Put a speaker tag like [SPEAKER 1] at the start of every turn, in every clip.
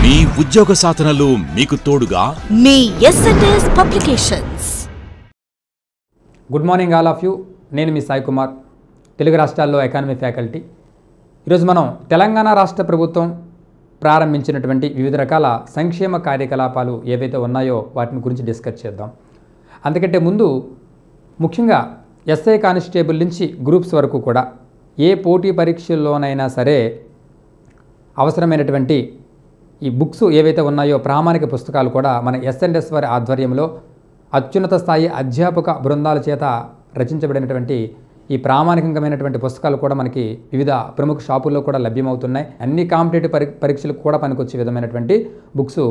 [SPEAKER 1] మీ ఉద్యోగ సాధనలో మీకు తోడుగా
[SPEAKER 2] మీ SNS publications.
[SPEAKER 3] Good morning all of you. నేను మీ సాయి కుమార్, తెలుగు రాష్ట్రాల్లో ఎకానమీ ఫ్యాకల్టీ. ఈరోజు మనం తెలంగాణ రాష్ట్ర ప్రభుత్వం ప్రారంభించినటువంటి వివిధ రకాల సంక్షేమ కార్యకలాపాలు ఏవైతే ఉన్నాయో వాటిని గురించి డిస్కస్ చేద్దాం. అంతకంటే ముందు ముఖ్యంగా ఎస్ఐ కానిస్టేబుల్ నుంచి గ్రూప్స్ వరకు కూడా ఏ పోటీ పరీక్షల్లోనైనా సరే అవసరమైనటువంటి ఈ బుక్స్ ఏవైతే ఉన్నాయో ప్రామాణిక పుస్తకాలు కూడా మన ఎస్ఎన్ఎస్ వారి ఆధ్వర్యంలో అత్యున్నత స్థాయి అధ్యాపక బృందాల చేత రచించబడినటువంటి ఈ ప్రామాణికమైనటువంటి పుస్తకాలు కూడా మనకి వివిధ ప్రముఖ షాపుల్లో కూడా లభ్యమవుతున్నాయి. అన్ని కాంపిటేటివ్ పరీక్షలకు కూడా పనికొచ్చే విధమైనటువంటి బుక్స్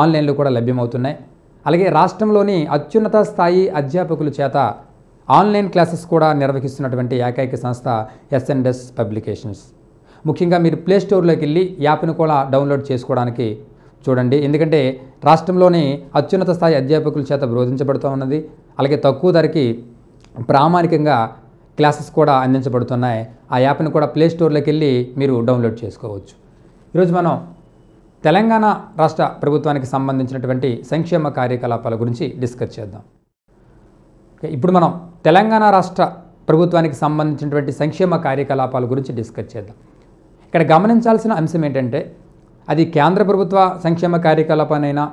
[SPEAKER 3] ఆన్లైన్లో కూడా లభ్యమవుతున్నాయి. అలాగే రాష్ట్రంలోని అత్యున్నత స్థాయి అధ్యాపకుల చేత ఆన్లైన్ క్లాసెస్ కూడా నిర్వహిస్తున్నటువంటి ఏకైక సంస్థ ఎస్ఎన్ఎస్ పబ్లికేషన్స్. ముఖ్యంగా మీరు ప్లే స్టోర్లోకి వెళ్ళి యాప్ను కూడా డౌన్లోడ్ చేసుకోవడానికి చూడండి. ఎందుకంటే రాష్ట్రంలోని అత్యున్నత స్థాయి అధ్యాపకుల చేత బోధించబడుతూ ఉన్నది. అలాగే తక్కువ ధరకి ప్రామాణికంగా క్లాసెస్ కూడా అందించబడుతున్నాయి. ఆ యాప్ను కూడా ప్లే స్టోర్లోకి వెళ్ళి మీరు డౌన్లోడ్ చేసుకోవచ్చు. ఈరోజు మనం తెలంగాణ రాష్ట్ర ప్రభుత్వానికి సంబంధించినటువంటి సంక్షేమ కార్యకలాపాల గురించి డిస్కస్ చేద్దాం. ఇప్పుడు మనం తెలంగాణ రాష్ట్ర ప్రభుత్వానికి సంబంధించినటువంటి సంక్షేమ కార్యకలాపాల గురించి డిస్కస్ చేద్దాం. ఇక్కడ గమనించాల్సిన అంశం ఏంటంటే అది కేంద్ర ప్రభుత్వ సంక్షేమ కార్యకలాపాలైనా,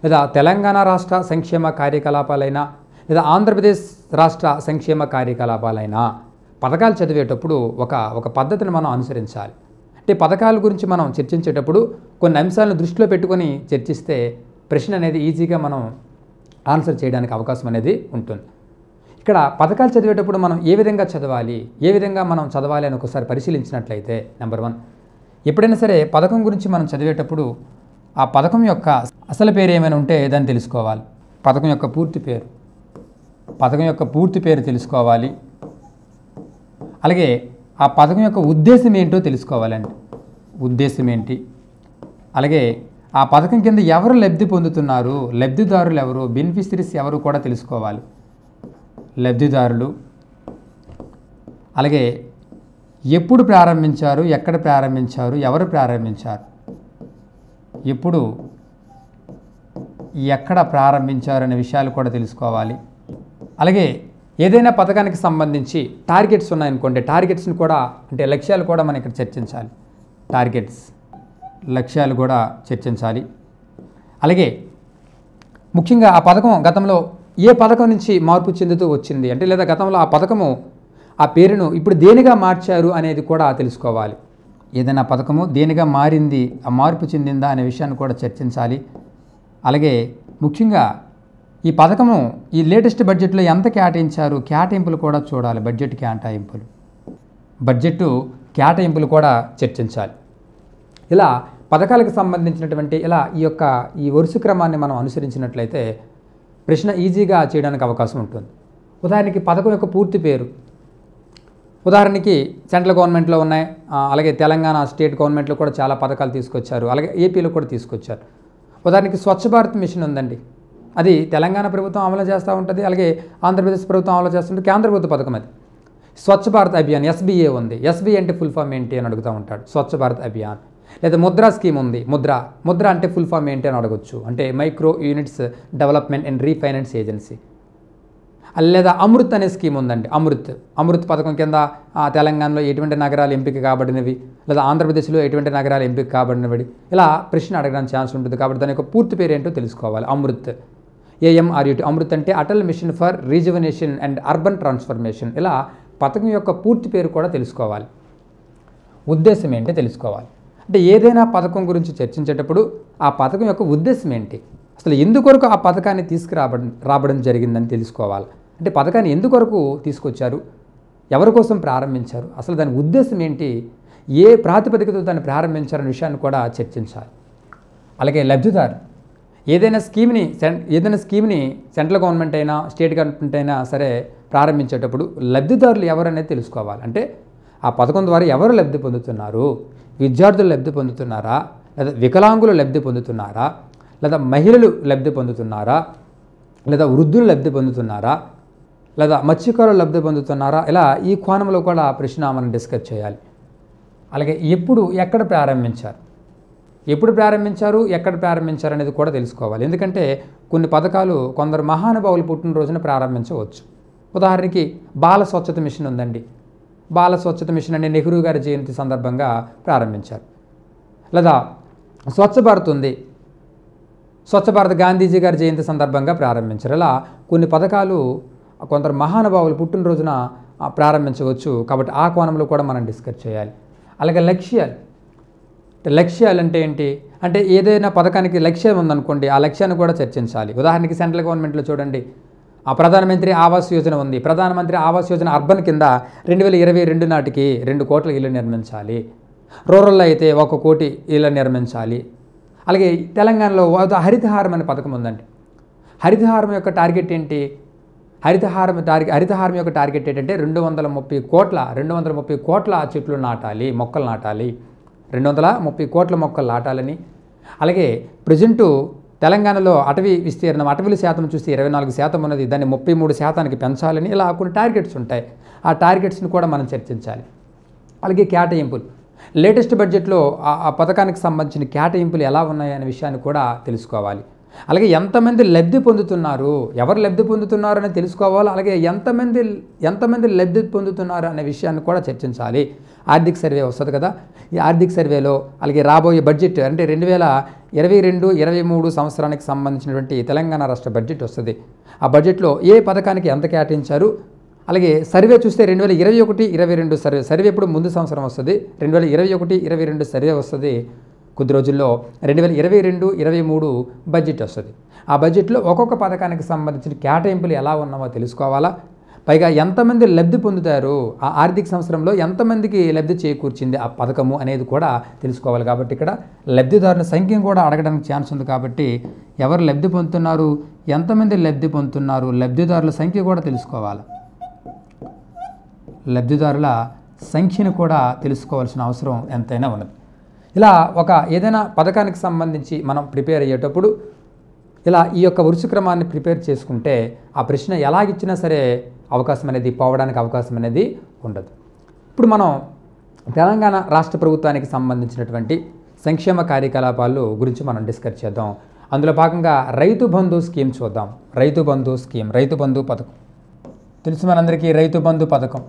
[SPEAKER 3] లేదా తెలంగాణ రాష్ట్ర సంక్షేమ కార్యకలాపాలైనా, లేదా ఆంధ్రప్రదేశ్ రాష్ట్ర సంక్షేమ కార్యకలాపాలైనా పథకాలు చదివేటప్పుడు ఒక పద్ధతిని మనం అనుసరించాలి. అంటే పథకాల గురించి మనం చర్చించేటప్పుడు కొన్ని అంశాలను దృష్టిలో పెట్టుకొని చర్చిస్తే ప్రశ్న అనేది ఈజీగా మనం ఆన్సర్ చేయడానికి అవకాశం అనేది ఉంటుంది. ఇక్కడ పథకాలు చదివేటప్పుడు మనం ఏ విధంగా చదవాలి అని ఒకసారి పరిశీలించినట్లయితే, నెంబర్ 1, ఎప్పుడైనా సరే పథకం గురించి మనం చదివేటప్పుడు ఆ పథకం యొక్క అసలు పేరు ఏమైనా ఉంటే దాన్ని తెలుసుకోవాలి. పథకం యొక్క పూర్తి పేరు తెలుసుకోవాలి. అలాగే ఆ పథకం యొక్క ఉద్దేశం ఏంటో తెలుసుకోవాలండి. ఉద్దేశం ఏంటి, అలాగే ఆ పథకం కింద ఎవరు లబ్ధి పొందుతున్నారు, లబ్ధిదారులు ఎవరు, బెనిఫిషరీస్ ఎవరు కూడా తెలుసుకోవాలి. లబ్ధిదారులు, అలాగే ఎప్పుడు ప్రారంభించారు, ఎక్కడ ప్రారంభించారు, ఎవరు ప్రారంభించారు, ఎప్పుడు ఎక్కడ ప్రారంభించారు అనే విషయాలు కూడా తెలుసుకోవాలి. అలాగే ఏదైనా పథకానికి సంబంధించి టార్గెట్స్ ఉన్నాయనుకోండి, టార్గెట్స్ని కూడా అంటే లక్ష్యాలు కూడా మనం ఇక్కడ చర్చించాలి. లక్ష్యాలు కూడా చర్చించాలి. అలాగే ముఖ్యంగా ఆ పథకం గతంలో ఏ పథకం నుంచి మార్పు చెందుతూ వచ్చింది అంటే, లేదా గతంలో ఆ పథకము ఆ పేరును ఇప్పుడు దేనిగా మార్చారు అనేది కూడా తెలుసుకోవాలి. ఏదైనా పథకము దేనిగా మారింది, ఆ మార్పు చెందిందా అనే విషయాన్ని కూడా చర్చించాలి. అలాగే ముఖ్యంగా ఈ పథకము ఈ లేటెస్ట్ బడ్జెట్లో ఎంత కేటాయించారు, కేటాయింపులు కూడా చూడాలి. బడ్జెట్ కేటాయింపులు కూడా చర్చించాలి. ఇలా పథకాలకు సంబంధించినటువంటి ఈ వరుస క్రమాన్ని మనం అనుసరించినట్లయితే ప్రశ్న ఈజీగా చేయడానికి అవకాశం ఉంటుంది. ఉదాహరణకి పథకం యొక్క పూర్తి పేరు, ఉదాహరణకి సెంట్రల్ గవర్నమెంట్లో ఉన్నాయి, అలాగే తెలంగాణ స్టేట్ గవర్నమెంట్లో కూడా చాలా పథకాలు తీసుకొచ్చారు, అలాగే ఏపీలో కూడా తీసుకొచ్చారు. ఉదాహరణకి స్వచ్ఛ భారత్ మిషన్ ఉందండి, అది తెలంగాణ ప్రభుత్వం అమలు చేస్తూ ఉంటుంది, అలాగే ఆంధ్రప్రదేశ్ ప్రభుత్వం అమలు చేస్తుంటే కేంద్ర ప్రభుత్వ పథకం అది. స్వచ్ఛ భారత్ అభియాన్ ఎస్బీఏ ఉంది, ఎస్బీఏ అంటే ఫుల్ ఫామ్ ఏంటి అని అడుగుతూ ఉంటాడు. స్వచ్ఛ భారత్ అభియాన్. లేదా ముద్రా స్కీమ్ ఉంది, ముద్ర అంటే ఫుల్ ఫామ్ ఏంటి అని అడగొచ్చు, అంటే micro units development and refinance agency. లేదా అమృత్ అనే స్కీమ్ ఉందండి, అమృత్ పథకం కింద తెలంగాణలో ఎటువంటి నగరాలు ఎంపిక కాబడినవి, లేదా ఆంధ్రప్రదేశ్లో ఎటువంటి నగరాలు ఎంపిక కాబడినవి, ఇలా ప్రశ్న అడగడానికి ఛాన్స్ ఉంటుంది. కాబట్టి దాని యొక్క పూర్తి పేరు ఏంటో తెలుసుకోవాలి. అమృత్, AMRUT, అమృత్ అంటే Atal mission for rejuvenation and urban transformation. ఇలా పథకం యొక్క పూర్తి పేరు కూడా తెలుసుకోవాలి. ఉద్దేశం ఏంటి తెలుసుకోవాలి. అంటే ఏదైనా పథకం గురించి చర్చించేటప్పుడు ఆ పథకం యొక్క ఉద్దేశం ఏంటి, అసలు ఎందుకొరకు ఆ పథకాన్ని రాబడం జరిగిందని తెలుసుకోవాలి. అంటే పథకాన్ని ఎందుకొరకు తీసుకొచ్చారు, ఎవరి కోసం ప్రారంభించారు, అసలు దాని ఉద్దేశం ఏంటి, ఏ ప్రాతిపదికతో దాన్ని ప్రారంభించారనే విషయాన్ని కూడా చర్చించాలి. అలాగే లబ్ధిదారు, ఏదైనా స్కీమ్ని సెంట్రల్ గవర్నమెంట్ అయినా స్టేట్ గవర్నమెంట్ అయినా సరే ప్రారంభించేటప్పుడు లబ్ధిదారులు ఎవరనేది తెలుసుకోవాలి. అంటే ఆ పథకం ద్వారా ఎవరు లబ్ధి పొందుతున్నారు, విద్యార్థులు లబ్ధి పొందుతున్నారా, లేదా వికలాంగులు లబ్ధి పొందుతున్నారా, లేదా మహిళలు లబ్ధి పొందుతున్నారా, లేదా వృద్ధులు లబ్ధి పొందుతున్నారా, లేదా మత్స్యకారులు లబ్ధి పొందుతున్నారా, ఇలా ఈ కోణంలో కూడా ప్రశ్న మనం డిస్కస్ చేయాలి. అలాగే ఎప్పుడు ఎక్కడ ప్రారంభించారు, ఎప్పుడు ప్రారంభించారు, ఎక్కడ ప్రారంభించారు అనేది కూడా తెలుసుకోవాలి. ఎందుకంటే కొన్ని పథకాలు కొందరు మహానుభావులు పుట్టినరోజున ప్రారంభించవచ్చు. ఉదాహరణకి బాల స్వచ్ఛత మిషన్ ఉందండి. బాల స్వచ్ఛత మిషన్ అనే నెహ్రూ గారి జయంతి సందర్భంగా ప్రారంభించారు. లేదా స్వచ్ఛ భారత్ ఉంది, స్వచ్ఛ భారత్ గాంధీజీ గారి జయంతి సందర్భంగా ప్రారంభించారు. ఇలా కొన్ని పథకాలు కొందరు మహానుభావులు పుట్టినరోజున ప్రారంభించవచ్చు. కాబట్టి ఆ కోణంలో కూడా మనం డిస్కస్ చేయాలి. అలాగే లక్ష్యాలు అంటే ఏంటి అంటే ఏదైనా పథకానికి లక్ష్యం ఉందనుకోండి, ఆ లక్ష్యాన్ని కూడా చర్చించాలి. ఉదాహరణకి సెంట్రల్ గవర్నమెంట్లో చూడండి, ఆ ప్రధానమంత్రి ఆవాస్ యోజన ఉంది. ప్రధానమంత్రి ఆవాస్ యోజన అర్బన్ కింద 2022 నాటికి 2 కోట్ల ఇళ్ళు నిర్మించాలి. రూరల్లో అయితే 1 కోటి ఇళ్ళు నిర్మించాలి. అలాగే తెలంగాణలో హరితహారం అనే పథకం ఉందండి. హరితహారం యొక్క టార్గెట్ ఏంటి? హరితహారం యొక్క టార్గెట్ ఏంటంటే 230 కోట్ల చెట్లు నాటాలి, మొక్కలు నాటాలి. 230 కోట్ల మొక్కలు నాటాలని. అలాగే ప్రజెంటు తెలంగాణలో అటవీల శాతం చూస్తే 24% ఉన్నది. దాన్ని 33% పెంచాలని. ఇలా కొన్ని టార్గెట్స్ ఉంటాయి. ఆ టార్గెట్స్ని కూడా మనం చర్చించాలి. అలాగే కేటాయింపులు, లేటెస్ట్ బడ్జెట్లో ఆ పథకానికి సంబంధించిన కేటాయింపులు ఎలా ఉన్నాయనే విషయాన్ని కూడా తెలుసుకోవాలి. అలాగే ఎంతమంది లబ్ధి పొందుతున్నారు, ఎవరు లబ్ధి పొందుతున్నారు అని తెలుసుకోవాలి. అలాగే ఎంతమంది లబ్ధి పొందుతున్నారు అనే విషయాన్ని కూడా చర్చించాలి. ఆర్థిక సర్వే వస్తుంది కదా, ఈ ఆర్థిక సర్వేలో అలాగే రాబోయే బడ్జెట్ అంటే 2022-23 సంవత్సరానికి సంబంధించినటువంటి తెలంగాణ రాష్ట్ర బడ్జెట్ వస్తుంది. ఆ బడ్జెట్లో ఏ పథకానికి ఎంత కేటాయించారు. అలాగే సర్వే చూస్తే 2021-22 సర్వే ఇప్పుడు ముందు సంవత్సరం వస్తుంది. 2021-22 సర్వే వస్తుంది. కొద్ది రోజుల్లో 2022-23 బడ్జెట్ వస్తుంది. ఆ బడ్జెట్లో ఒక్కొక్క పథకానికి సంబంధించిన కేటాయింపులు ఎలా ఉన్నామో తెలుసుకోవాలా. పైగా ఎంతమంది లబ్ధి పొందుతారు, ఆ ఆర్థిక సంవత్సరంలో ఎంతమందికి లబ్ధి చేకూర్చింది ఆ పథకము అనేది కూడా తెలుసుకోవాలి. కాబట్టి ఇక్కడ లబ్ధిదారుల సంఖ్యను కూడా అడగడానికి ఛాన్స్ ఉంది. కాబట్టి ఎవరు లబ్ధి పొందుతున్నారు, ఎంతమంది లబ్ధి పొందుతున్నారు, లబ్ధిదారుల సంఖ్య కూడా తెలుసుకోవాలి. లబ్ధిదారుల సంఖ్యను కూడా తెలుసుకోవాల్సిన అవసరం ఎంతైనా ఉన్నది. ఇలా ఏదైనా పథకానికి సంబంధించి మనం ప్రిపేర్ అయ్యేటప్పుడు ఇలా ఈ యొక్క వరుస క్రమాన్ని ప్రిపేర్ చేసుకుంటే ఆ ప్రశ్న ఎలాగిచ్చినా సరే అవకాశం అనేది పోవడానికి అవకాశం అనేది ఉండదు. ఇప్పుడు మనం తెలంగాణ రాష్ట్ర ప్రభుత్వానికి సంబంధించినటువంటి సంక్షేమ కార్యకలాపాలు గురించి మనం డిస్కస్ చేద్దాం. అందులో భాగంగా రైతు బంధు స్కీమ్ చూద్దాం. రైతు బంధు పథకం తెలుసు మనందరికీ. రైతు బంధు పథకం,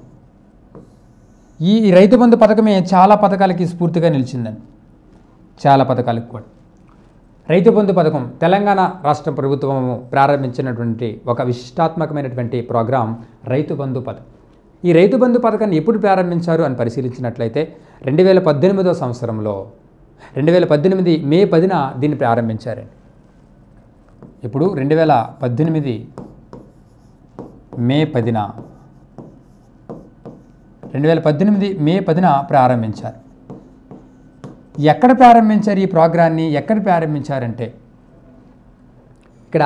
[SPEAKER 3] ఈ రైతు బంధు పథకమే చాలా పథకాలకి స్ఫూర్తిగా నిలిచిందండి. చాలా పథకాలకు కూడా రైతు బంధు పథకం తెలంగాణ రాష్ట్ర ప్రభుత్వము ప్రారంభించినటువంటి ఒక విశిష్టాత్మకమైనటువంటి ప్రోగ్రాం రైతు బంధు పథకం. ఈ రైతు బంధు పథకాన్ని ఎప్పుడు ప్రారంభించారు అని పరిశీలించినట్లయితే 2018 సంవత్సరంలో 2018 మే 10న దీన్ని ప్రారంభించారండి. ఇప్పుడు 2018 మే 10న 2018 మే 10న ప్రారంభించారు. ఎక్కడ ప్రారంభించారు ఈ ప్రోగ్రాన్ని? ఎక్కడ ప్రారంభించారంటే ఇక్కడ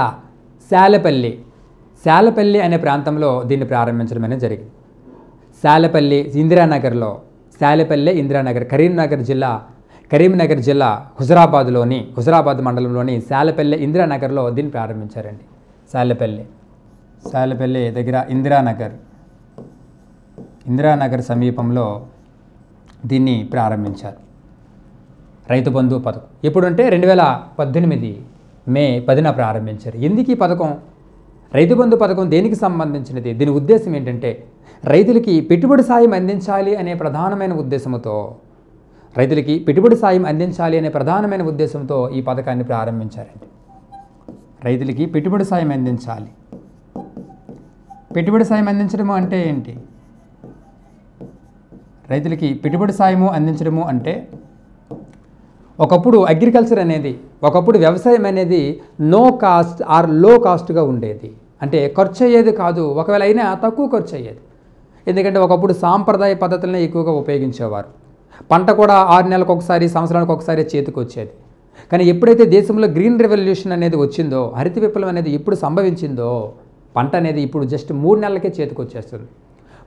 [SPEAKER 3] శాలపల్లి అనే ప్రాంతంలో దీన్ని ప్రారంభించడం అనేది జరిగింది. శాలపల్లి ఇందిరానగర్లో, ఇందిరానగర్ కరీంనగర్ జిల్లా హుజరాబాద్ మండలంలోని శాలపల్లి ఇందిరానగర్లో దీన్ని ప్రారంభించారండి. శాలపల్లి దగ్గర ఇందిరానగర్ సమీపంలో దీన్ని ప్రారంభించారు. రైతు బంధు పథకం ఎప్పుడంటే 2018 మే 10న ప్రారంభించారు. ఎందుకు ఈ పథకం? రైతు బంధు పథకం దేనికి సంబంధించినది? దీని ఉద్దేశం ఏంటంటే రైతులకి పెట్టుబడి సాయం అందించాలి అనే ప్రధానమైన ఉద్దేశంతో ఈ పథకాన్ని ప్రారంభించారండి. రైతులకి పెట్టుబడి సాయం అందించాలి. పెట్టుబడి సాయం అందించడము అంటే ఏంటి? రైతులకి పెట్టుబడి సాయము అందించడము అంటే ఒకప్పుడు వ్యవసాయం అనేది నో కాస్ట్ ఆర్ లో కాస్ట్గా ఉండేది. అంటే ఖర్చు అయ్యేది కాదు, ఒకవేళ అయినా తక్కువ ఖర్చు అయ్యేది. ఎందుకంటే ఒకప్పుడు సాంప్రదాయ పద్ధతులనే ఎక్కువగా ఉపయోగించేవారు. పంట కూడా 6 నెలలకు ఒకసారి, సంవత్సరానికి ఒకసారి చేతికి వచ్చేది. కానీ ఎప్పుడైతే దేశంలో గ్రీన్ రెవల్యూషన్ అనేది వచ్చిందో, హరిత విప్లవం అనేది ఎప్పుడు సంభవించిందో, పంట అనేది ఇప్పుడు జస్ట్ 3 నెలలకే చేతికి వచ్చేస్తుంది.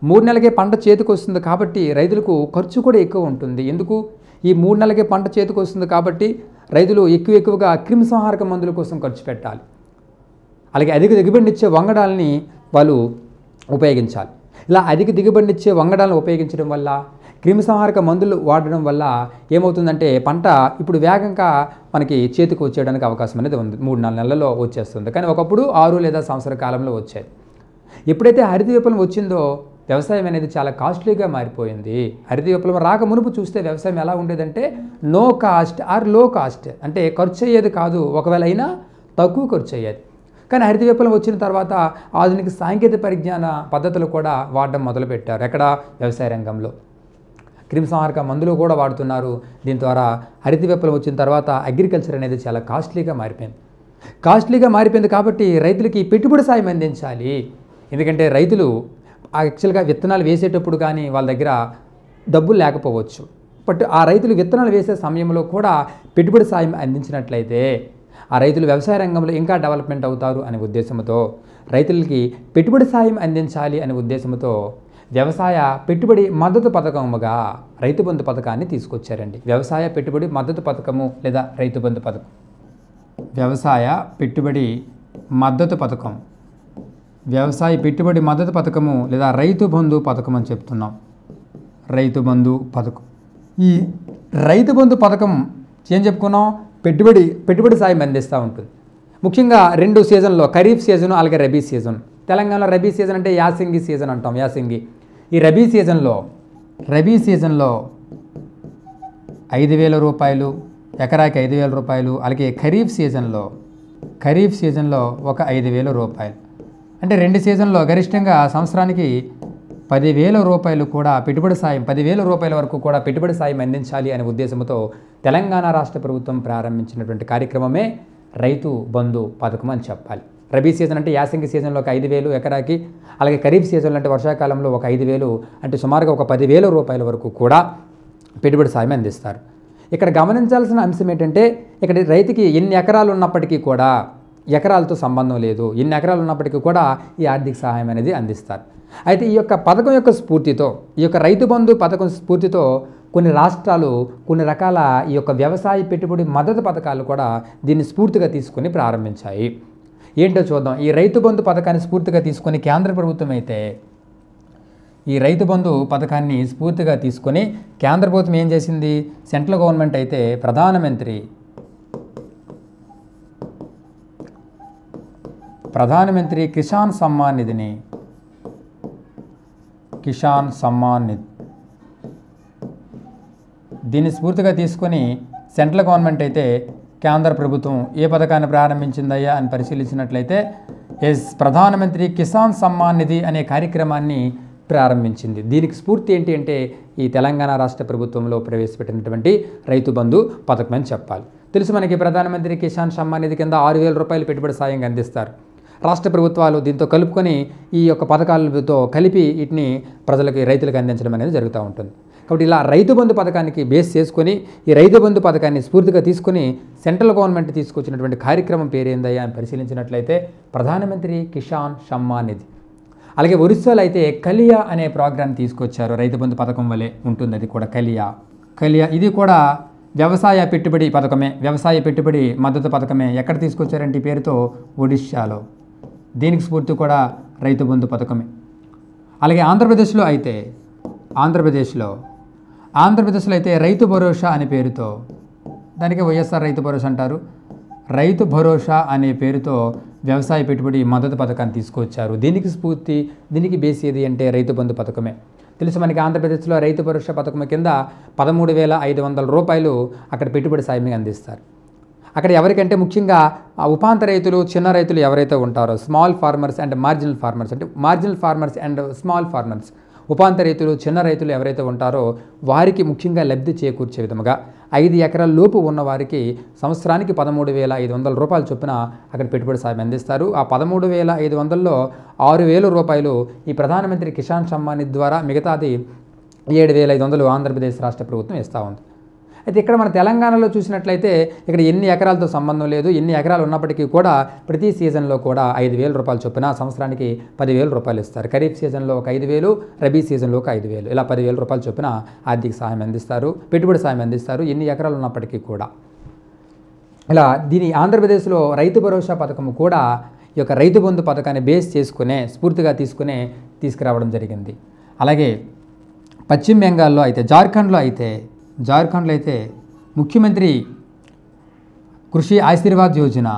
[SPEAKER 3] 3 నెలలకే పంట చేతికి వస్తుంది కాబట్టి రైతులకు ఖర్చు కూడా ఎక్కువ ఉంటుంది. ఎందుకు? ఈ 3 నెలలకే పంట చేతికి వస్తుంది కాబట్టి రైతులు ఎక్కువగా క్రిమిసంహారక మందుల కోసం ఖర్చు పెట్టాలి. అలాగే అధిక దిగుబడినిచ్చే వంగడాలని వాళ్ళు ఉపయోగించాలి. ఇలా అధిక దిగుబడినిచ్చే వంగడాలను ఉపయోగించడం వల్ల క్రిమిసంహారక మందులు వాడడం వల్ల ఏమవుతుందంటే పంట ఇప్పుడు వేగంగా మనకి చేతికి వచ్చేయడానికి అవకాశం అనేది ఉంది. 3-4 నెలల్లో వచ్చేస్తుంది. కానీ ఒకప్పుడు 6 లేదా సంవత్సర కాలంలో వచ్చేది. ఎప్పుడైతే హరిత విప్లవం వచ్చిందో వ్యవసాయం అనేది చాలా కాస్ట్లీగా మారిపోయింది. హరిత విప్లవం రాక మునుపు చూస్తే వ్యవసాయం ఎలా ఉండేదంటే నో కాస్ట్ ఆర్ లో కాస్ట్, అంటే ఖర్చు అయ్యేది కాదు, ఒకవేళ అయినా తక్కువ ఖర్చు అయ్యేది. కానీ హరిత విప్లవం వచ్చిన తర్వాత ఆధునిక సాంకేతిక పరిజ్ఞాన పద్ధతులు కూడా వాడడం మొదలుపెట్టారు. ఎక్కడ? వ్యవసాయ రంగంలో క్రిమిసంహారక మందులు కూడా వాడుతున్నారు. దీని ద్వారా హరిత విప్లవం వచ్చిన తర్వాత అగ్రికల్చర్ అనేది చాలా కాస్ట్లీగా మారిపోయింది కాబట్టి రైతులకి పెట్టుబడి సాయం అందించాలి. ఎందుకంటే రైతులు యాక్చువల్గా విత్తనాలు వేసేటప్పుడు కానీ వాళ్ళ దగ్గర డబ్బులు లేకపోవచ్చు. బట్ ఆ రైతులు విత్తనాలు వేసే సమయంలో కూడా పెట్టుబడి సాయం అందించినట్లయితే ఆ రైతులు వ్యవసాయ రంగంలో ఇంకా డెవలప్మెంట్ అవుతారు అనే ఉద్దేశంతో రైతులకి పెట్టుబడి సాయం అందించాలి అనే ఉద్దేశంతో వ్యవసాయ పెట్టుబడి మద్దతు పథకముగా రైతు బంధు పథకాన్ని తీసుకొచ్చారండి. వ్యవసాయ పెట్టుబడి మద్దతు పథకము లేదా రైతు బంధు పథకం. వ్యవసాయ పెట్టుబడి మద్దతు పథకం, వ్యవసాయ పెట్టుబడి మద్దతు పథకము లేదా రైతు బంధు పథకం అని చెప్తున్నాం. రైతు బంధు పథకం. ఈ రైతు బంధు పథకం ఏం చెప్పుకున్నాం? పెట్టుబడి సాయం అందిస్తూ ఉంటుంది. ముఖ్యంగా 2 సీజన్లో, ఖరీఫ్ సీజను అలాగే రబీ సీజన్. తెలంగాణలో రబీ సీజన్ అంటే యాసంగి సీజన్ అంటాం, యాసంగి. ఈ రబీ సీజన్లో 5,000 రూపాయలు, ఎకరాకి 5,000 రూపాయలు. అలాగే ఖరీఫ్ సీజన్లో ఒక 5,000 రూపాయలు. అంటే 2 సీజన్లో గరిష్టంగా సంవత్సరానికి 10,000 రూపాయలు కూడా పెట్టుబడి సాయం, 10,000 రూపాయల వరకు కూడా పెట్టుబడి సాయం అందించాలి అనే ఉద్దేశంతో తెలంగాణ రాష్ట్ర ప్రభుత్వం ప్రారంభించినటువంటి కార్యక్రమమే రైతు బంధు పథకం అని చెప్పాలి. రబీ సీజన్ అంటే యాసంగి సీజన్లో ఒక 5,000 ఎకరాకి, అలాగే ఖరీఫ్ సీజన్లో అంటే వర్షాకాలంలో ఒక 5,000, అంటే సుమారుగా ఒక 10,000 రూపాయల వరకు కూడా పెట్టుబడి సాయం అందిస్తారు. ఇక్కడ గమనించాల్సిన అంశం ఏంటంటే ఇక్కడ రైతుకి ఎన్ని ఎకరాలు ఉన్నప్పటికీ కూడా, ఎకరాలతో సంబంధం లేదు, ఎన్ని ఎకరాలు ఉన్నప్పటికీ కూడా ఈ ఆర్థిక సహాయం అనేది అందిస్తారు. అయితే ఈ యొక్క పథకం యొక్క స్ఫూర్తితో, ఈ యొక్క రైతు బంధు పథకం స్ఫూర్తితో కొన్ని రాష్ట్రాలు కొన్ని రకాల ఈ యొక్క వ్యవసాయ పెట్టుబడి మద్దతు పథకాలు కూడా దీన్ని స్ఫూర్తిగా తీసుకొని ప్రారంభించాయి. ఏంటో చూద్దాం. ఈ రైతు బంధు పథకాన్ని స్ఫూర్తిగా తీసుకొని కేంద్ర ప్రభుత్వం అయితే, ఈ రైతు బంధు పథకాన్ని స్ఫూర్తిగా తీసుకొని కేంద్ర ప్రభుత్వం ఏం చేసింది? సెంట్రల్ గవర్నమెంట్ అయితే ప్రధానమంత్రి కిసాన్ సమ్మాన్ నిధిని, దీన్ని స్ఫూర్తిగా తీసుకొని సెంట్రల్ గవర్నమెంట్ అయితే కేంద్ర ప్రభుత్వం ఏ పథకాన్ని ప్రారంభించిందయ్యా అని పరిశీలించినట్లయితే ప్రధానమంత్రి కిసాన్ సమ్మాన్ నిధి అనే కార్యక్రమాన్ని ప్రారంభించింది. దీనికి స్ఫూర్తి ఏంటి అంటే ఈ తెలంగాణ రాష్ట్ర ప్రభుత్వంలో ప్రవేశపెట్టినటువంటి రైతు బంధు పథకం అని చెప్పాలి. తెలుసు మనకి ప్రధానమంత్రి కిసాన్ సమ్మాన్ నిధి కింద 6,000 రూపాయలు పెట్టుబడి సాయంగా అందిస్తారు. రాష్ట్ర ప్రభుత్వాలు దీంతో కలుపుకొని ఈ యొక్క పథకాలతో కలిపి వీటిని ప్రజలకి, రైతులకు అందించడం అనేది జరుగుతూ ఉంటుంది. కాబట్టి ఇలా రైతు బంధు పథకానికి బేస్ చేసుకొని ఈ రైతు బంధు పథకాన్ని స్ఫూర్తిగా తీసుకొని సెంట్రల్ గవర్నమెంట్ తీసుకొచ్చినటువంటి కార్యక్రమం పేరేందయ్యా అని పరిశీలించినట్లయితే ప్రధానమంత్రి కిసాన్ సమ్మాన్ నిధి. అలాగే ఒరిస్సాలో అయితే కలియా అనే ప్రోగ్రామ్ తీసుకొచ్చారు. రైతు బంధు పథకం వలె ఉంటుంది అది కూడా, కలియా. ఇది కూడా వ్యవసాయ పెట్టుబడి పథకమే, వ్యవసాయ పెట్టుబడి మద్దతు పథకమే. ఎక్కడ తీసుకొచ్చారంటే ఈ పేరుతో ఒడిశాలో. దీనికి స్ఫూర్తి కూడా రైతు బంధు పథకమే. అలాగే ఆంధ్రప్రదేశ్లో అయితే రైతు భరోసా అనే పేరుతో, దానికి వైఎస్ఆర్ రైతు భరోసా అంటారు. రైతు భరోసా అనే పేరుతో వ్యవసాయ పెట్టుబడి మద్దతు పథకాన్ని తీసుకొచ్చారు. దీనికి బేస్ ఏది అంటే రైతు బంధు పథకమే. తెలుసు మనకి ఆంధ్రప్రదేశ్లో రైతు భరోసా పథకం కింద 13,500 రూపాయలు అక్కడ పెట్టుబడి సాయంగా అందిస్తారు. అక్కడ ఎవరికంటే ముఖ్యంగా ఉపాంత రైతులు, చిన్న రైతులు ఎవరైతే ఉంటారో, small farmers and marginal farmers, అంటే marginal farmers and small farmers, ఉపాంత రైతులు, చిన్న రైతులు ఎవరైతే ఉంటారో వారికి ముఖ్యంగా లబ్ధి చేకూర్చే విధముగా 5 ఎకరాల లోపు ఉన్న వారికి సంవత్సరానికి 13,500 రూపాయలు చొప్పున అక్కడ పెట్టుబడి సాయం అందిస్తారు. ఆ 13,500లో 6,000 రూపాయలు ఈ ప్రధానమంత్రి కిసాన్ సమ్మాన్ నిధి ద్వారా, మిగతాది 7,500 ఆంధ్రప్రదేశ్ రాష్ట్ర ప్రభుత్వం ఇస్తూ ఉంది. అయితే ఇక్కడ మన తెలంగాణలో చూసినట్లయితే ఇక్కడ ఎన్ని ఎకరాలతో సంబంధం లేదు, ఎన్ని ఎకరాలు ఉన్నప్పటికీ కూడా ప్రతి సీజన్లో కూడా 5,000 రూపాయలు చొప్పున సంవత్సరానికి 10,000 రూపాయలు ఇస్తారు. ఖరీఫ్ సీజన్లో ఒక 5,000, రబీ సీజన్లో ఒక 5,000, ఇలా 10,000 రూపాయలు చొప్పున ఆర్థిక సహాయం అందిస్తారు, పెట్టుబడి సాయం అందిస్తారు ఎన్ని ఎకరాలు ఉన్నప్పటికీ కూడా. ఇలా దీని ఆంధ్రప్రదేశ్లో రైతు భరోసా పథకం కూడా ఈ యొక్క రైతు బంధు పథకాన్ని బేస్ చేసుకునే, స్ఫూర్తిగా తీసుకురావడం జరిగింది. అలాగే పశ్చిమ బెంగాల్లో అయితే, జార్ఖండ్లో అయితే ముఖ్యమంత్రి కృషి ఆశీర్వాద్ యోజన,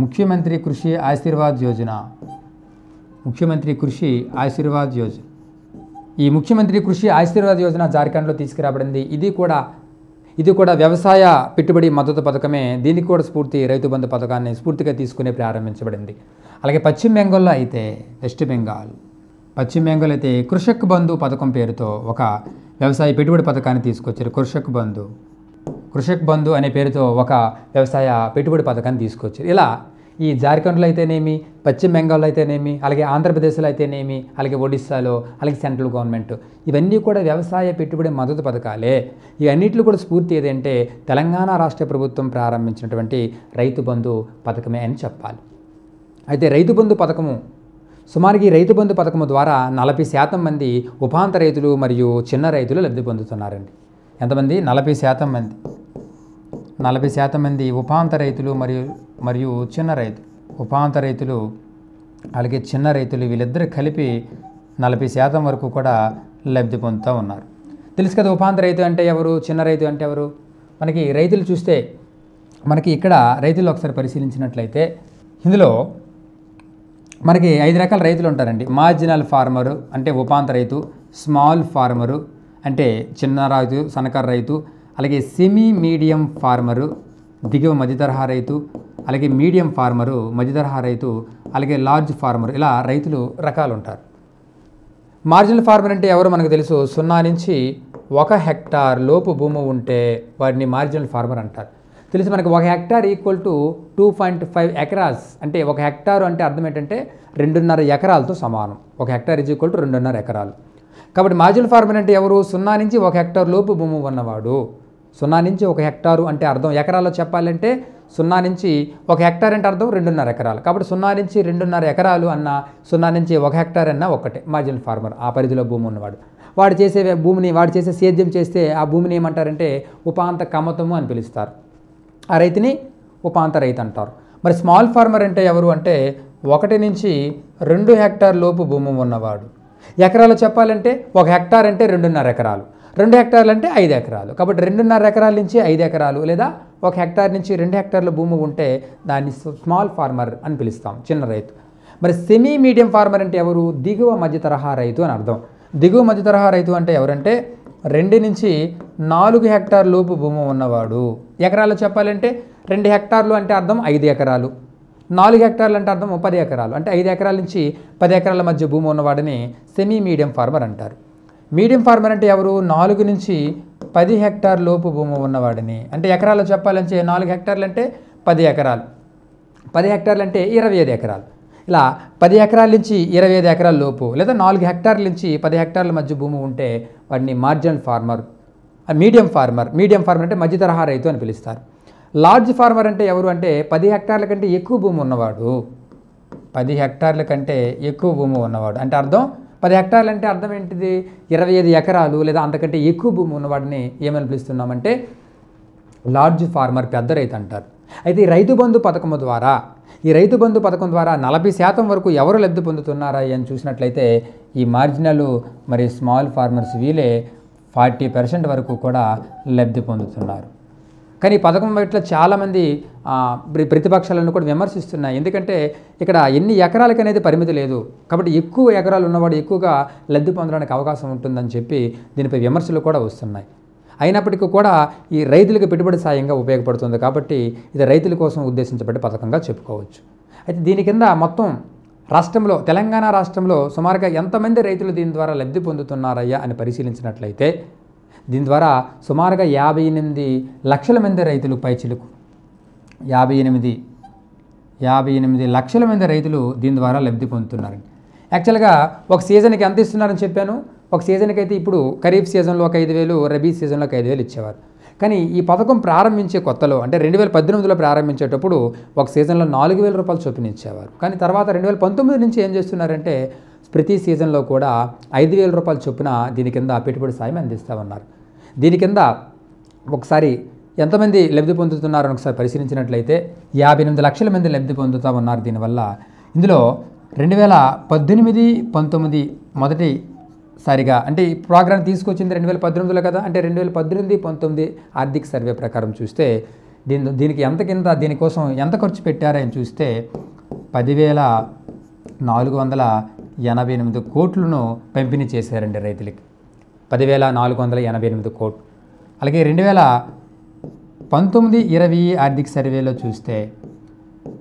[SPEAKER 3] ముఖ్యమంత్రి కృషి ఆశీర్వాద్ యోజన, ఈ ముఖ్యమంత్రి కృషి ఆశీర్వాద్ యోజన జార్ఖండ్లో తీసుకురాబడింది. ఇది కూడా వ్యవసాయ పెట్టుబడి మద్దతు పథకమే. దీనికి కూడా రైతు బంధు పథకాన్ని స్ఫూర్తిగా తీసుకునే ప్రారంభించబడింది. అలాగే పశ్చిమ బెంగాల్లో అయితే, పశ్చిమ బెంగాల్ అయితే కృషక్ బంధు పథకం పేరుతో ఒక వ్యవసాయ పెట్టుబడి పథకాన్ని తీసుకొచ్చారు. కృషక్ బంధు అనే పేరుతో ఒక వ్యవసాయ పెట్టుబడి పథకాన్ని తీసుకొచ్చారు. ఇలా ఈ జార్ఖండ్లో అయితేనేమి, పశ్చిమ బెంగాల్లో అయితేనేమి, అలాగే ఆంధ్రప్రదేశ్లో అయితేనేమి, అలాగే ఒడిస్సాలో, అలాగే సెంట్రల్ గవర్నమెంట్, ఇవన్నీ కూడా వ్యవసాయ పెట్టుబడి మద్దతు పథకాలే. ఇవన్నిటిలో కూడా స్ఫూర్తి ఏదంటే తెలంగాణ రాష్ట్ర ప్రభుత్వం ప్రారంభించినటువంటి రైతు బంధు పథకమే అని చెప్పాలి. అయితే రైతు బంధు పథకము సుమారుగా ఈ రైతు బంధు పథకము ద్వారా 40% మంది ఉపాంత రైతులు మరియు చిన్న రైతులు లబ్ధి పొందుతున్నారండి. ఎంతమంది? 40% మంది ఉపాంత రైతులు మరియు చిన్న రైతులు, అలాగే చిన్న రైతులు, వీళ్ళిద్దరూ కలిపి 40% వరకు కూడా లబ్ధి పొందుతూ ఉన్నారు. తెలుసు కదా ఉపాంత రైతు అంటే ఎవరు, చిన్న రైతు అంటే ఎవరు? మనకి రైతులు చూస్తే మనకి ఇక్కడ రైతులు ఒకసారి పరిశీలించినట్లయితే ఇందులో మనకి 5 రకాల రైతులు ఉంటారండి. మార్జినల్ ఫార్మరు అంటే ఉపాంత రైతు, స్మాల్ ఫార్మరు అంటే చిన్న రైతు, సన్నకారు రైతు, అలాగే సెమీ మీడియం ఫార్మరు దిగువ మధ్య తరహా రైతు, అలాగే మీడియం ఫార్మరు మధ్య తరహా రైతు, అలాగే లార్జ్ ఫార్మర్, ఇలా రైతులు రకాలు ఉంటారు. మార్జినల్ ఫార్మర్ అంటే ఎవరు మనకు తెలుసు. 0 నుంచి 1 హెక్టార్ లోపు భూమి ఉంటే వాటిని మార్జినల్ ఫార్మర్ అంటారు. తెలిసి మనకి 1 హెక్టార్ ఈక్వల్ టు 2.5 ఎకరాస్ అంటే 1 హెక్టారు అంటే అర్థం ఏంటంటే 2.5 ఎకరాలతో సమానం. 1 హెక్టార్ ఈజ్ ఈక్వల్ టు 2.5 ఎకరాలు. కాబట్టి మార్జినల్ ఫార్మర్ అంటే ఎవరు? 0 నుంచి 1 హెక్టార్ లోపు భూమి ఉన్నవాడు. 0 నుంచి 1 హెక్టారు అంటే అర్థం ఎకరాల్లో చెప్పాలంటే 0 నుంచి 1 హెక్టార్ అంటే అర్థం 2.5 ఎకరాలు. కాబట్టి 0 నుంచి 2.5 ఎకరాలు అన్న, 0 నుంచి 1 హెక్టార్ అన్న ఒకటే మార్జినల్ ఫార్మర్, ఆ పరిధిలో భూమి ఉన్నవాడు. వాడు చేసే సేద్యం చేస్తే ఆ భూమిని ఏమంటారంటే ఉపాంత కమతము అని పిలుస్తారు. ఆ రైతుని ఉపాంత రైతు అంటారు. మరి స్మాల్ ఫార్మర్ అంటే ఎవరు అంటే 1 నుంచి 2 హెక్టార్ లోపు భూమి ఉన్నవాడు. ఎకరాలు చెప్పాలంటే 1 హెక్టార్ అంటే 2.5 ఎకరాలు, 2 హెక్టార్లు అంటే 5 ఎకరాలు. కాబట్టి 2.5 ఎకరాల నుంచి 5 ఎకరాలు లేదా 1 హెక్టార్ నుంచి 2 హెక్టార్ల భూమి ఉంటే దాన్ని స్మాల్ ఫార్మర్ అని పిలుస్తాం, చిన్న రైతు. మరి సెమీ మీడియం ఫార్మర్ అంటే ఎవరు? దిగువ మధ్య తరహా రైతు అని అర్థం. దిగువ మధ్య తరహా రైతు అంటే ఎవరంటే 2 నుంచి 4 హెక్టార్ లోపు భూమి ఉన్నవాడు. ఎకరాలు చెప్పాలంటే 2 హెక్టార్లు అంటే అర్థం 5 ఎకరాలు, 4 హెక్టార్లు అంటే అర్థం 10 ఎకరాలు. అంటే 5 ఎకరాల నుంచి 10 ఎకరాల మధ్య భూమి ఉన్నవాడిని సెమీ మీడియం ఫార్మర్ అంటారు. మీడియం ఫార్మర్ అంటే ఎవరు? 4 నుంచి 10 హెక్టార్ లోపు భూమి ఉన్నవాడిని. అంటే ఎకరాలు చెప్పాలంటే 4 హెక్టార్లు అంటే 10 ఎకరాలు, 10 హెక్టార్లు అంటే 25 ఎకరాలు. ఇలా 10 ఎకరాల నుంచి 25 ఎకరాల లోపు లేదా 4 హెక్టార్ల నుంచి 10 హెక్టార్ల మధ్య భూమి ఉంటే వాడిని మార్జినల్ ఫార్మర్, మీడియం ఫార్మర్ అంటే మధ్య తరహా రైతు అని పిలుస్తారు. లార్జ్ ఫార్మర్ అంటే ఎవరు అంటే 10 హెక్టార్ల కంటే ఎక్కువ భూమి ఉన్నవాడు. 10 హెక్టార్ల కంటే ఎక్కువ భూమి ఉన్నవాడు అంటే అర్థం 10 హెక్టార్లు అంటే అర్థం ఏంటిది? 25 ఎకరాలు లేదా అంతకంటే ఎక్కువ భూమి ఉన్నవాడిని ఏమని పిలుస్తున్నామంటే లార్జ్ ఫార్మర్, పెద్ద రైతు అంటారు. అయితే ఈ రైతు బంధు పథకం ద్వారా 40% వరకు ఎవరు లబ్ధి పొందుతున్నారా అని చూసినట్లయితే ఈ మార్జినల్ మరి స్మాల్ ఫార్మర్స్ వీళ్ళే 40% వరకు కూడా లబ్ధి పొందుతున్నారు. కానీ ఈ పథకం పట్ల చాలామంది ప్రతిపక్షాలను కూడా విమర్శిస్తున్నాయి. ఎందుకంటే ఇక్కడ ఎన్ని ఎకరాలకు అనేది పరిమితి లేదు. కాబట్టి ఎక్కువ ఎకరాలు ఉన్నవాడు ఎక్కువగా లబ్ధి పొందడానికి అవకాశం ఉంటుందని చెప్పి దీనిపై విమర్శలు కూడా వస్తున్నాయి. అయినప్పటికీ కూడా ఈ రైతులకు పెట్టుబడి సాయంగా ఉపయోగపడుతుంది. కాబట్టి ఇది రైతుల కోసం ఉద్దేశించబడ్డ పథకంగా చెప్పుకోవచ్చు. అయితే దీని కింద మొత్తం రాష్ట్రంలో, తెలంగాణ రాష్ట్రంలో సుమారుగా ఎంతమంది రైతులు దీని ద్వారా లబ్ధి పొందుతున్నారయ్యా అని పరిశీలించినట్లయితే దీని ద్వారా సుమారుగా 58 లక్షల మంది రైతులు పైచిలుకు 58 లక్షల మంది రైతులు దీని ద్వారా లబ్ధి పొందుతున్నారండి. యాక్చువల్గా ఒక సీజన్కి ఎంత ఇస్తున్నారని చెప్పాను. ఒక సీజన్కి అయితే ఇప్పుడు ఖరీఫ్ సీజన్లో ఒక 5,000, రబీ సీజన్లో ఒక 5,000 ఇచ్చేవారు. కానీ ఈ పథకం ప్రారంభించే కొత్తలో అంటే 2018లో ప్రారంభించేటప్పుడు ఒక సీజన్లో 4,000 రూపాయలు చొప్పున ఇచ్చేవారు. కానీ తర్వాత 2019 నుంచి ఏం చేస్తున్నారంటే ప్రతి సీజన్లో కూడా 5,000 రూపాయల చొప్పున దీని కింద పెట్టుబడి సాయం అందిస్తామన్నారు. దీని కింద ఒకసారి ఎంతమంది లబ్ధి పొందుతున్నారని ఒకసారి పరిశీలించినట్లయితే 58 లక్షల మంది లబ్ధి పొందుతూ ఉన్నారు దీనివల్ల. ఇందులో 2018-19 మొదటి సరిగా అంటే ఈ ప్రోగ్రామ్ తీసుకొచ్చింది 2018లో కదా, అంటే 2018-19 ఆర్థిక సర్వే ప్రకారం చూస్తే దీనికి దీనికోసం ఎంత ఖర్చు పెట్టారని చూస్తే 10,488 కోట్లను పంపిణీ చేశారండి రైతులకి. 10,488 కోట్లు. అలాగే 2019-20 ఆర్థిక సర్వేలో చూస్తే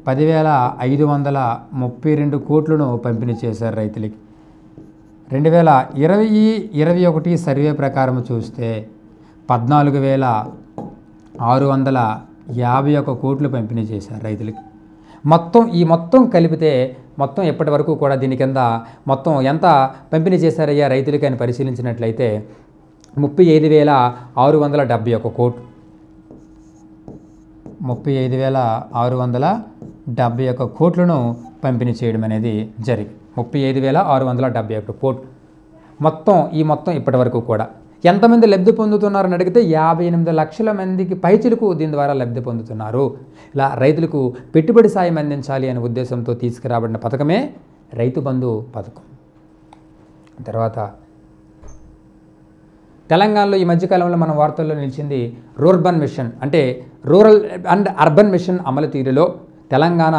[SPEAKER 3] 10,532 కోట్లను పంపిణీ చేశారు రైతులకి. 2020-21 సర్వే ప్రకారం చూస్తే 14,651 కోట్లు పంపిణీ చేశారు రైతులకి. మొత్తం కలిపితే మొత్తం ఎప్పటి వరకు కూడా దీని కింద మొత్తం ఎంత పంపిణీ చేశారయ్యా రైతులకి అని పరిశీలించినట్లయితే 35,671 కోట్లు. 35,671 కోట్లను పంపిణీ చేయడం అనేది జరిగింది. 35,671 కోట్లు మొత్తం ఇప్పటి వరకు కూడా ఎంతమంది లబ్ధి పొందుతున్నారని అడిగితే 58 లక్షల మందికి పైచిలకు దీని ద్వారా లబ్ధి పొందుతున్నారు. ఇలా రైతులకు పెట్టుబడి సాయం అందించాలి అనే ఉద్దేశంతో తీసుకురాబడిన పథకమే రైతు బంధు పథకం. తర్వాత తెలంగాణలో ఈ మధ్యకాలంలో మన వార్తల్లో నిలిచింది రూర్బన్ మిషన్, అంటే రూరల్ అండ్ అర్బన్ మిషన్ అమలు తీరులో తెలంగాణ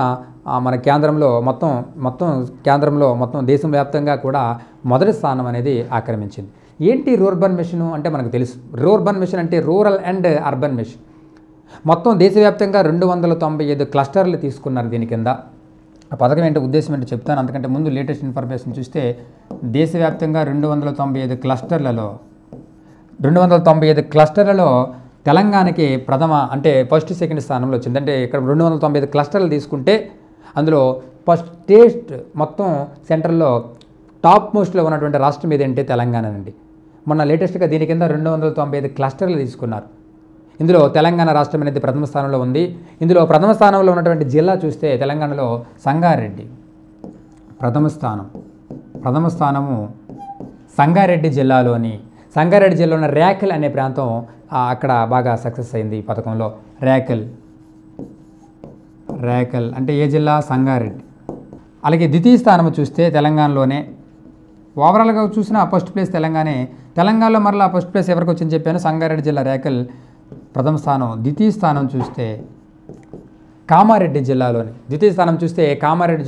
[SPEAKER 3] మన కేంద్రంలో మొత్తం దేశం వ్యాప్తంగా కూడా మొదటి స్థానం అనేది ఆక్రమించింది. ఏంటి రూర్బన్ మిషన్ అంటే మనకు తెలుసు. రూర్బన్ మిషన్ అంటే రూరల్ అండ్ అర్బన్ మిషన్. మొత్తం దేశవ్యాప్తంగా 295 క్లస్టర్లు తీసుకున్నారు దీని కింద. ఆ పథకం ఏంటో ఉద్దేశం ఏంటో చెప్తాను. అందుకంటే ముందు లేటెస్ట్ ఇన్ఫర్మేషన్ చూస్తే దేశవ్యాప్తంగా 295 క్లస్టర్లలో తెలంగాణకి ఫస్ట్ సెకండ్ స్థానంలో వచ్చింది. అంటే ఇక్కడ 295 క్లస్టర్లు తీసుకుంటే అందులో ఫస్ట్ మొత్తం సెంటర్లో టాప్ మోస్ట్లో ఉన్నటువంటి రాష్ట్రం ఏదంటే తెలంగాణ అండి. మొన్న లేటెస్ట్గా దీని కింద 295 క్లస్టర్లు తీసుకున్నారు. ఇందులో తెలంగాణ రాష్ట్రం అనేది ప్రథమ స్థానంలో ఉంది. ఇందులో ప్రథమ స్థానంలో ఉన్నటువంటి జిల్లా చూస్తే తెలంగాణలో సంగారెడ్డి ప్రథమ స్థానము సంగారెడ్డి జిల్లాలో ఉన్న ర్యాకల్ అనే ప్రాంతం అక్కడ బాగా సక్సెస్ అయింది ఈ పథకంలో. ర్యాకల్ అంటే ఏ జిల్లా? సంగారెడ్డి. అలాగే ద్వితీయ స్థానం చూస్తే తెలంగాణలోనే. ఓవరాల్గా చూసినా ఫస్ట్ ప్లేస్ తెలంగాణలో మరలా ఫస్ట్ ప్లేస్ ఎవరికి వచ్చిందని చెప్పాను, సంగారెడ్డి జిల్లా ర్యాకల్ ప్రథమ స్థానం. ద్వితీయ స్థానం చూస్తే కామారెడ్డి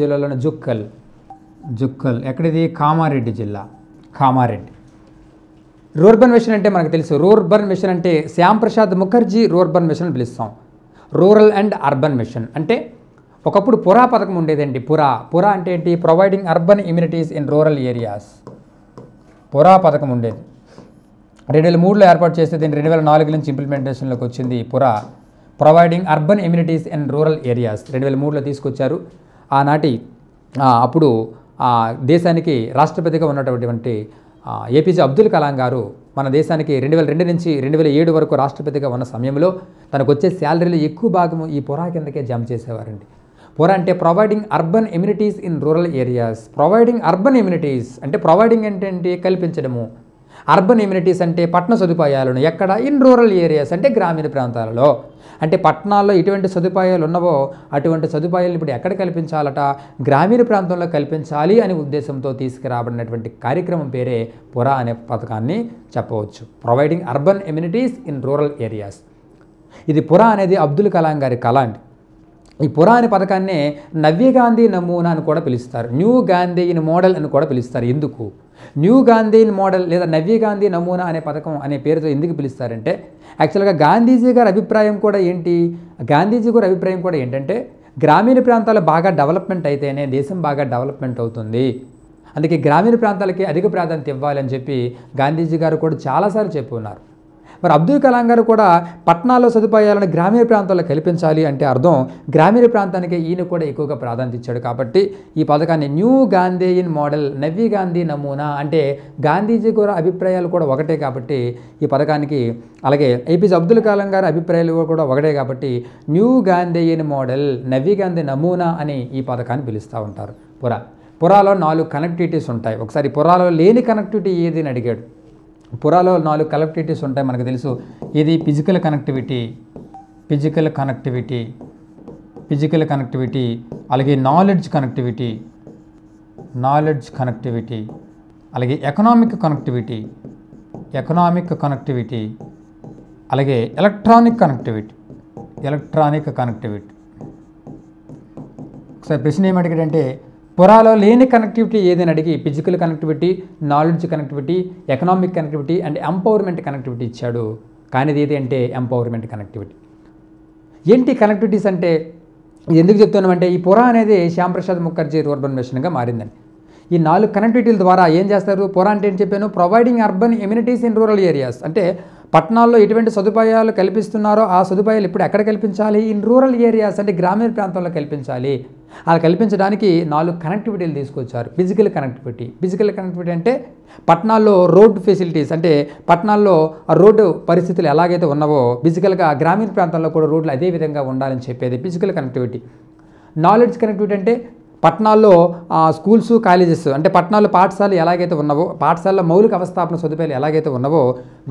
[SPEAKER 3] జిల్లాలోని జుక్కల్ ఎక్కడిది? కామారెడ్డి జిల్లా. రూర్బన్ మిషన్ అంటే మనకు తెలుసు. రూర్బన్ మిషన్ అంటే శ్యామ్ ప్రసాద్ ముఖర్జీ రూర్బన్ మిషన్ అని పిలుస్తాం. రూరల్ అండ్ అర్బన్ మిషన్ అంటే ఒకప్పుడు పురా పథకం ఉండేదండి. పురా అంటే ఏంటి? Providing urban immunities in rural areas. పురా పథకం ఉండేది. 2003లో ఏర్పాటు చేస్తే దీన్ని 2004 నుంచి ఇంప్లిమెంటేషన్లోకి వచ్చింది. Providing urban immunities in rural areas 2003లో తీసుకొచ్చారు. అప్పుడు దేశానికి రాష్ట్రపతిగా ఉన్నటువంటి ఏపీజే అబ్దుల్ కలాం గారు మన దేశానికి 2002 నుంచి 2007 వరకు రాష్ట్రపతిగా ఉన్న సమయంలో తనకు వచ్చే శాలరీలో ఎక్కువ భాగము ఈ పురా కిందకే జమ చేసేవారండి. పురా అంటే providing urban immunities in rural areas. Providing urban immunities అంటే ప్రొవైడింగ్ ఏంటంటే కల్పించడము. అర్బన్ ఇమ్యూనిటీస్ అంటే పట్టణ సదుపాయాలను ఎక్కడ? ఇన్ రూరల్ ఏరియాస్ అంటే గ్రామీణ ప్రాంతాలలో. అంటే పట్టణాల్లో ఎటువంటి సదుపాయాలు ఉన్నవో అటువంటి సదుపాయాలు ఇప్పుడు ఎక్కడ కల్పించాలట? గ్రామీణ ప్రాంతంలో కల్పించాలి అనే ఉద్దేశంతో తీసుకురాబడినటువంటి కార్యక్రమం పేరే పురా అనే పథకాన్ని చెప్పవచ్చు. Providing urban immunities in rural areas. ఇది పురా అనేది అబ్దుల్ కలాం గారి కళ అండి. ఈ పురా అనే పథకాన్నే నవ్య గాంధీ నమూనా అని కూడా పిలుస్తారు. న్యూ గాంధీయిన్ మోడల్ అని కూడా పిలుస్తారు. ఎందుకు న్యూ గాంధీయిన్ మోడల్ లేదా నవ్య గాంధీ నమూనా అనే పథకం అనే పేరుతో ఎందుకు పిలుస్తారంటే యాక్చువల్గా గాంధీజీ గారి అభిప్రాయం కూడా ఏంటంటే గ్రామీణ ప్రాంతాలు బాగా డెవలప్మెంట్ అయితేనే దేశం బాగా డెవలప్మెంట్ అవుతుంది. అందుకే గ్రామీణ ప్రాంతాలకి అధిక ప్రాధాన్యత ఇవ్వాలని చెప్పి గాంధీజీ గారు కూడా చాలాసార్లు చెప్పి ఉన్నారు. మరి అబ్దుల్ కలాం గారు కూడా పట్టణాల్లో సదుపాయాలను గ్రామీణ ప్రాంతాల్లో కల్పించాలి అంటే అర్థం గ్రామీణ ప్రాంతానికి ఈయన కూడా ఎక్కువగా ప్రాధాన్యత ఇచ్చాడు. కాబట్టి ఈ పథకాన్ని న్యూ గాంధీయిన్ మోడల్ నవ్య గాంధీ నమూనా అంటే గాంధీజీ కూడా అభిప్రాయాలు కూడా ఒకటే కాబట్టి ఈ పథకానికి, అలాగే ఏపీజే అబ్దుల్ కలాం గారి అభిప్రాయాలు కూడా ఒకటే కాబట్టి న్యూ గాంధీయిన్ మోడల్ నవ్య గాంధీ నమూనా అని ఈ పథకాన్ని పిలుస్తూ ఉంటారు. పురాలో 4 కనెక్టివిటీస్ ఉంటాయి. ఒకసారి పురాలో లేని కనెక్టివిటీ ఏది అని అడిగాడు. పురాలో 4 కనెక్టివిటీస్ ఉంటాయి మనకు తెలుసు. ఇది ఫిజికల్ కనెక్టివిటీ, అలాగే నాలెడ్జ్ కనెక్టివిటీ, అలాగే ఎకనామిక్ కనెక్టివిటీ, అలాగే ఎలక్ట్రానిక్ కనెక్టివిటీ. ఒకసారి ప్రశ్న ఏమడిగాడంటే పురాలో లేని కనెక్టివిటీ ఏదని అడిగి physical connectivity, knowledge connectivity, economic connectivity and empowerment connectivity ఇచ్చాడు. కానీ ఏది అంటే ఎంపవర్మెంట్ కనెక్టివిటీ. ఏంటి కనెక్టివిటీస్ అంటే ఎందుకు చెప్తున్నామంటే ఈ పురా అనేది శ్యాంప్రసాద్ ముఖర్జీ రూర్బన్ మిషన్గా మారిందండి. ఈ 4 కనెక్టివిటీల ద్వారా ఏం చేస్తారు? పురా అంటే ఏం చెప్పాను? Providing urban amenities in rural areas. అంటే పట్టణాల్లో ఎటువంటి సదుపాయాలు కల్పిస్తున్నారో ఆ సదుపాయాలు ఇప్పుడు ఎక్కడ కల్పించాలి? ఇన్ రూరల్ ఏరియాస్ అంటే గ్రామీణ ప్రాంతాల్లో కల్పించాలి. అలా కల్పించడానికి 4 కనెక్టివిటీలు తీసుకొచ్చారు. ఫిజికల్ కనెక్టివిటీ అంటే పట్టణాల్లో రోడ్ ఫెసిలిటీస్, అంటే పట్టణాల్లో ఆ రోడ్డు పరిస్థితులు ఎలాగైతే ఉన్నావో ఫిజికల్గా గ్రామీణ ప్రాంతాల్లో కూడా రోడ్లు అదే విధంగా ఉండాలని చెప్పేది ఫిజికల్ కనెక్టివిటీ. నాలెడ్జ్ కనెక్టివిటీ అంటే పట్టణాల్లో స్కూల్స్, కాలేజెస్, అంటే పట్టణాల్లో పాఠశాలలు ఎలాగైతే ఉన్నావో, పాఠశాలలో మౌలిక అవస్థాపన సదుపాయాలు ఎలాగైతే ఉన్నావో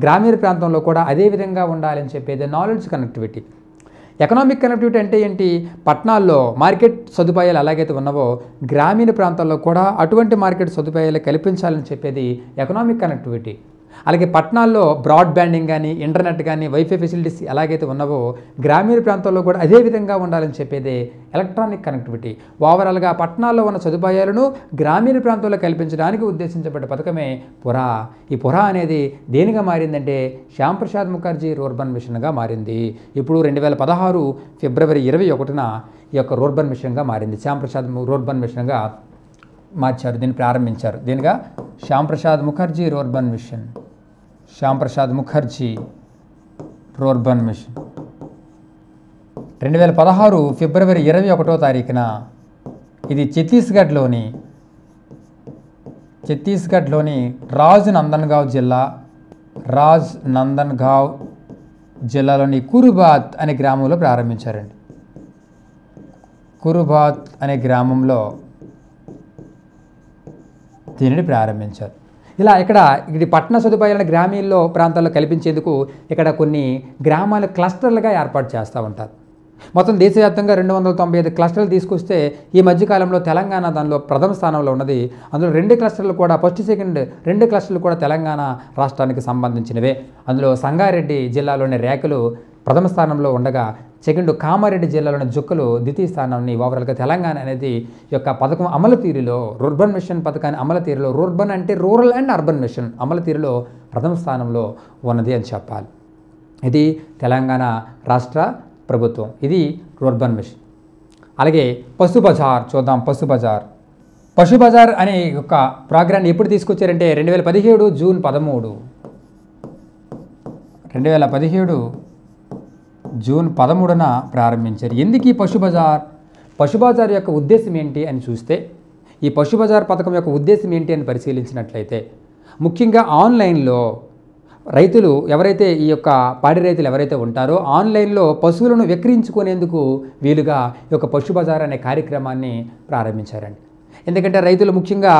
[SPEAKER 3] గ్రామీణ ప్రాంతంలో కూడా అదే విధంగా ఉండాలని చెప్పేది నాలెడ్జ్ కనెక్టివిటీ. ఎకనామిక్ కనెక్టివిటీ అంటే ఏంటి? పట్టణాల్లో మార్కెట్ సదుపాయాలు ఎలాగైతే ఉన్నావో గ్రామీణ ప్రాంతాల్లో కూడా అటువంటి మార్కెట్ సదుపాయాలు కల్పించాలని చెప్పేది ఎకనామిక్ కనెక్టివిటీ. అలాగే పట్టణాల్లో బ్రాడ్బ్యాండింగ్ కానీ, ఇంటర్నెట్ కానీ, వైఫై ఫెసిలిటీస్ ఎలాగైతే ఉన్నావో గ్రామీణ ప్రాంతాల్లో కూడా అదే విధంగా ఉండాలని చెప్పేదే ఎలక్ట్రానిక్ కనెక్టివిటీ. ఓవరాల్గా పట్టణాల్లో ఉన్న సదుపాయాలను గ్రామీణ ప్రాంతాల్లో కల్పించడానికి ఉద్దేశించబడ్డ పథకమే పురా. ఈ పురా అనేది దేనిగా మారిందంటే శ్యాంప్రసాద్ ముఖర్జీ రూర్బన్ మిషన్గా మారింది. ఇప్పుడు 2016 ఫిబ్రవరి 21న ఈ యొక్క రూర్బన్ మిషన్గా మారింది. శ్యాంప్రసాద్ రూర్బన్ మిషన్గా మార్చారు, దీన్ని ప్రారంభించారు. దీనిగా శ్యాంప్రసాద్ ముఖర్జీ రూర్బన్ మిషన్. 2016 ఫిబ్రవరి 21వ తారీఖున ఇది ఛత్తీస్గఢ్లోని రాజ్నందన్గావ్ జిల్లాలోని కురుబాత్ అనే గ్రామంలో ప్రారంభించారండి. కురుబాత్ అనే గ్రామంలో దీనిని ప్రారంభించారు. ఇలా ఇది పట్టణ సదుపాయాలను గ్రామీణ ప్రాంతాల్లో కల్పించేందుకు ఇక్కడ కొన్ని గ్రామాల క్లస్టర్లుగా ఏర్పాటు చేస్తూ ఉంటారు. మొత్తం దేశవ్యాప్తంగా 295 క్లస్టర్లు తీసుకొస్తే ఈ మధ్యకాలంలో తెలంగాణ దానిలో ప్రథమ స్థానంలో ఉన్నది. అందులో 2 క్లస్టర్లు కూడా రెండు క్లస్టర్లు కూడా తెలంగాణ రాష్ట్రానికి సంబంధించినవే. అందులో సంగారెడ్డి జిల్లాలోని రేకులు ప్రథమ స్థానంలో ఉండగా సెకండ్ కామారెడ్డి జిల్లాలోని జుక్కలు ద్వితీయ స్థానాన్ని. ఓవరాల్గా తెలంగాణ అనేది యొక్క పథకం అమలు తీరులో, రూర్బన్ మిషన్ పథకాన్ని అమలు తీరులో, రూర్బన్ అంటే రూరల్ అండ్ అర్బన్ మిషన్ అమలు తీరులో ప్రథమ స్థానంలో ఉన్నది అని చెప్పాలి. ఇది తెలంగాణ రాష్ట్ర ప్రభుత్వం. ఇది రూర్బన్ మిషన్. అలాగే పశు బజార్ చూద్దాం. పశు బజార్ అనే ఒక ప్రోగ్రాన్ని ఎప్పుడు తీసుకొచ్చారంటే 2017 జూన్ 13. 2017 జూన్ 13న ప్రారంభించారు. ఎందుకు ఈ పశు బజార్ యొక్క ఉద్దేశం ఏంటి అని చూస్తే, ఈ పశు బజార్ పథకం యొక్క ఉద్దేశం ఏంటి అని పరిశీలించినట్లయితే ముఖ్యంగా ఆన్లైన్లో రైతులు ఎవరైతే ఈ యొక్క పాడి రైతులు ఎవరైతే ఉంటారో ఆన్లైన్లో పశువులను విక్రయించుకునేందుకు వీలుగా ఈ యొక్క పశు బజార్ అనే కార్యక్రమాన్ని ప్రారంభించారండి. ఎందుకంటే రైతులు ముఖ్యంగా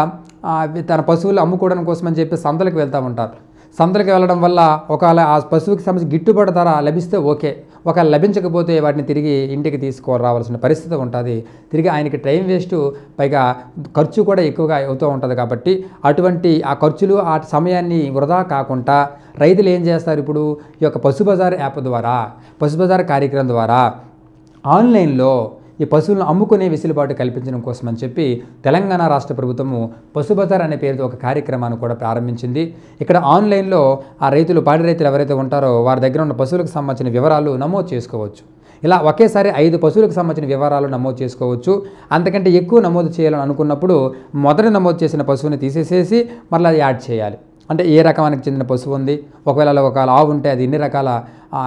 [SPEAKER 3] తన పశువులు అమ్ముకోవడం కోసం అని చెప్పి సంతలకు వెళ్తూ ఉంటారు. సంతలకు వెళ్ళడం వల్ల ఒకవేళ ఆ పశువుకి సంబంధించి గిట్టుబాటు ధర లభిస్తే ఓకే, ఒకవేళ లభించకపోతే వాటిని తిరిగి ఇంటికి తీసుకురావాల్సిన పరిస్థితి ఉంటుంది. తిరిగి ఆయనకి టైం వేస్ట్, పైగా ఖర్చు కూడా ఎక్కువగా అవుతూ ఉంటుంది. కాబట్టి అటువంటి ఆ ఖర్చులు ఆ సమయాన్ని వృధా కాకుండా రైతులు ఏం చేస్తారు? ఇప్పుడు ఈ యొక్క పశు బజార్ యాప్ ద్వారా, పశు బజార్ కార్యక్రమం ద్వారా ఆన్లైన్లో ఈ పశువులను అమ్ముకునే వెసులుబాటు కల్పించడం కోసం అని చెప్పి తెలంగాణ రాష్ట్ర ప్రభుత్వము పశు బజార్ అనే పేరుతో ఒక కార్యక్రమాన్ని కూడా ప్రారంభించింది. ఇక్కడ ఆన్లైన్లో ఆ రైతులు, పాడి రైతులు ఎవరైతే ఉంటారో వారి దగ్గర ఉన్న పశువులకు సంబంధించిన వివరాలు నమోదు చేసుకోవచ్చు. ఇలా ఒకేసారి 5 పశువులకు సంబంధించిన వివరాలు నమోదు చేసుకోవచ్చు. అంతకంటే ఎక్కువ నమోదు చేయాలని అనుకున్నప్పుడు మొదట నమోదు చేసిన పశువుని తీసేసేసి మళ్ళీ యాడ్ చేయాలి. అంటే ఏ రకానికి చెందిన పశువు ఉంది, ఒకవేళ ఆవు ఉంటే అది ఎన్ని రకాల,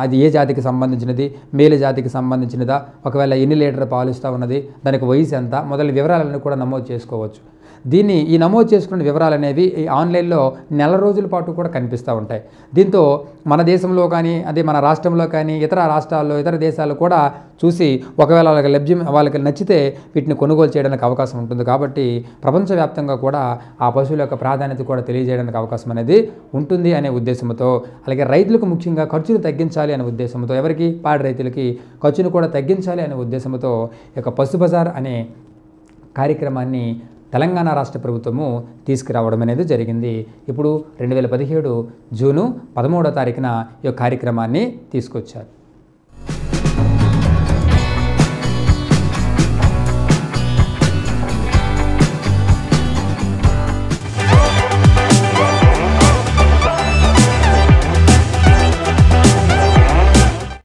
[SPEAKER 3] అది ఏ జాతికి సంబంధించినది, మేలు జాతికి సంబంధించినదా, ఒకవేళ ఎన్ని లీటర్ పాలు ఇస్తూ ఉన్నది, దానికి వయసు ఎంత, మొదలైన వివరాలను కూడా నమోదు చేసుకోవచ్చు. ఈ నమోదు చేసుకున్న వివరాలు అనేవి ఈ ఆన్లైన్లో నెల రోజుల పాటు కూడా కనిపిస్తూ ఉంటాయి. దీంతో మన దేశంలో కానీ, అదే మన రాష్ట్రంలో కానీ, ఇతర రాష్ట్రాల్లో, ఇతర దేశాల్లో కూడా చూసి ఒకవేళ వాళ్ళకి నచ్చితే వీటిని కొనుగోలు చేయడానికి అవకాశం ఉంటుంది. కాబట్టి ప్రపంచవ్యాప్తంగా కూడా ఆ పశువుల యొక్క ప్రాధాన్యత కూడా తెలియజేయడానికి అవకాశం అనేది ఉంటుంది అనే ఉద్దేశంతో, అలాగే రైతులకు ముఖ్యంగా ఖర్చును తగ్గించాలి అనే ఉద్దేశంతో, ఎవరికి పాడి రైతులకి ఖర్చును కూడా తగ్గించాలి అనే ఉద్దేశంతో ఈ యొక్క పశు బజార్ అనే కార్యక్రమాన్ని తెలంగాణ రాష్ట్ర ప్రభుత్వము తీసుకురావడం అనేది జరిగింది. ఇప్పుడు 2017 జూను 13వ తారీఖున ఈ కార్యక్రమాన్ని తీసుకొచ్చారు.